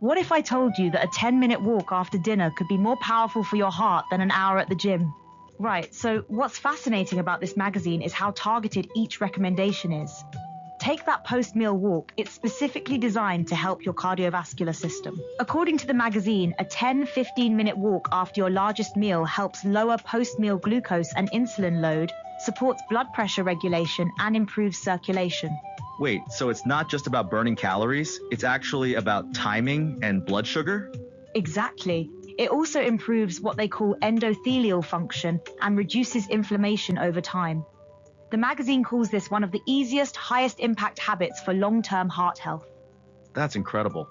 What if I told you that a 10-minute walk after dinner could be more powerful for your heart than an hour at the gym? Right, so what's fascinating about this magazine is how targeted each recommendation is. Take that post-meal walk. It's specifically designed to help your cardiovascular system. According to the magazine, a 10-15-minute walk after your largest meal helps lower post-meal glucose and insulin load, supports blood pressure regulation, and improves circulation. Wait, so it's not just about burning calories, it's actually about timing and blood sugar? Exactly. It also improves what they call endothelial function and reduces inflammation over time. The magazine calls this one of the easiest, highest impact habits for long-term heart health. That's incredible.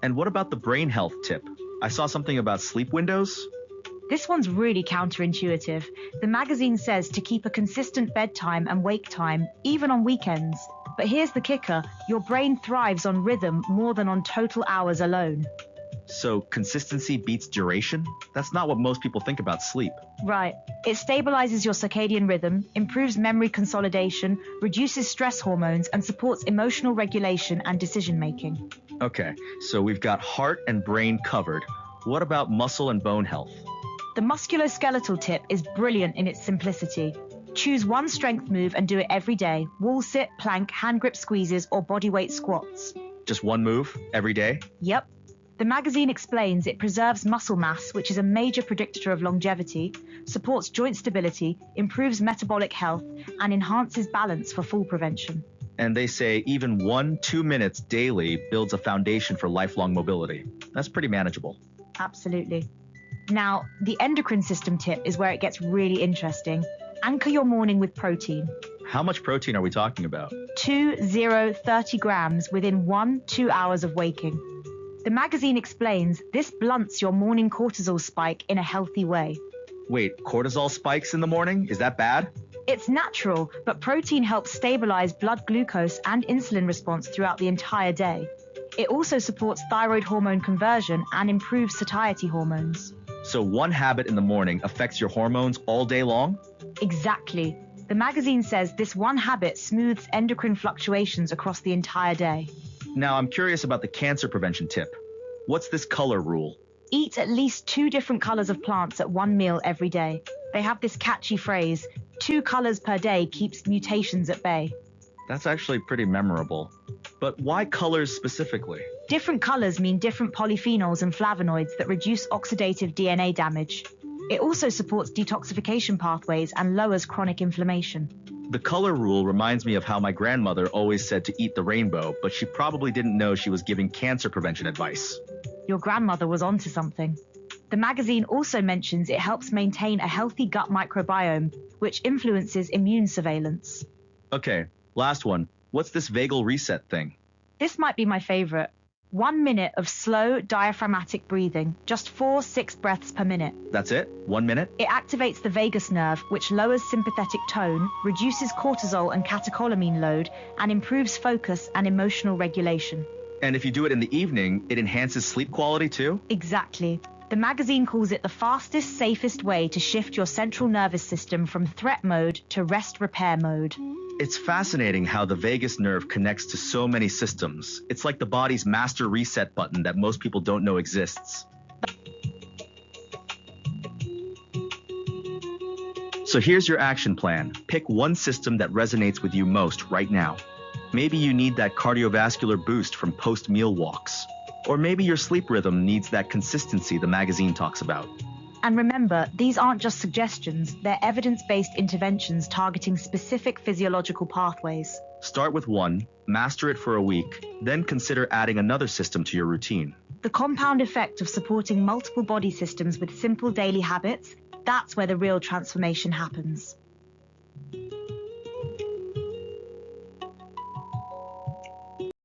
And what about the brain health tip? I saw something about sleep windows. This one's really counterintuitive. The magazine says to keep a consistent bedtime and wake time, even on weekends. But here's the kicker, your brain thrives on rhythm more than on total hours alone. So consistency beats duration? That's not what most people think about sleep. Right. It stabilizes your circadian rhythm, improves memory consolidation, reduces stress hormones, and supports emotional regulation and decision-making. Okay, so we've got heart and brain covered. What about muscle and bone health? The musculoskeletal tip is brilliant in its simplicity. Choose one strength move and do it every day. Wall sit, plank, hand grip squeezes, or bodyweight squats. Just one move every day? Yep. The magazine explains it preserves muscle mass, which is a major predictor of longevity, supports joint stability, improves metabolic health, and enhances balance for fall prevention. And they say even 1-2 minutes daily builds a foundation for lifelong mobility. That's pretty manageable. Absolutely. Now, the endocrine system tip is where it gets really interesting. Anchor your morning with protein. How much protein are we talking about? 30 grams within 1-2 hours of waking. The magazine explains this blunts your morning cortisol spike in a healthy way. Wait, cortisol spikes in the morning? Is that bad? It's natural, but protein helps stabilize blood glucose and insulin response throughout the entire day. It also supports thyroid hormone conversion and improves satiety hormones. So one habit in the morning affects your hormones all day long? Exactly. The magazine says this one habit smooths endocrine fluctuations across the entire day. Now, I'm curious about the cancer prevention tip. What's this color rule? Eat at least 2 different colors of plants at one meal every day. They have this catchy phrase, 2 colors per day keeps mutations at bay. That's actually pretty memorable. But why colors specifically? Different colors mean different polyphenols and flavonoids that reduce oxidative DNA damage. It also supports detoxification pathways and lowers chronic inflammation. The color rule reminds me of how my grandmother always said to eat the rainbow, but she probably didn't know she was giving cancer prevention advice. Your grandmother was onto something. The magazine also mentions it helps maintain a healthy gut microbiome, which influences immune surveillance. Okay, last one. What's this vagal reset thing? This might be my favorite. 1 minute of slow diaphragmatic breathing, just 4-6 breaths per minute. That's it? 1 minute? It activates the vagus nerve, which lowers sympathetic tone, reduces cortisol and catecholamine load, and improves focus and emotional regulation. And if you do it in the evening, it enhances sleep quality too? Exactly. The magazine calls it the fastest, safest way to shift your central nervous system from threat mode to rest repair mode. It's fascinating how the vagus nerve connects to so many systems. It's like the body's master reset button that most people don't know exists. So here's your action plan. Pick one system that resonates with you most right now. Maybe you need that cardiovascular boost from post-meal walks. Or maybe your sleep rhythm needs that consistency the magazine talks about. And remember, these aren't just suggestions, they're evidence-based interventions targeting specific physiological pathways. Start with one, master it for a week, then consider adding another system to your routine. The compound effect of supporting multiple body systems with simple daily habits, that's where the real transformation happens.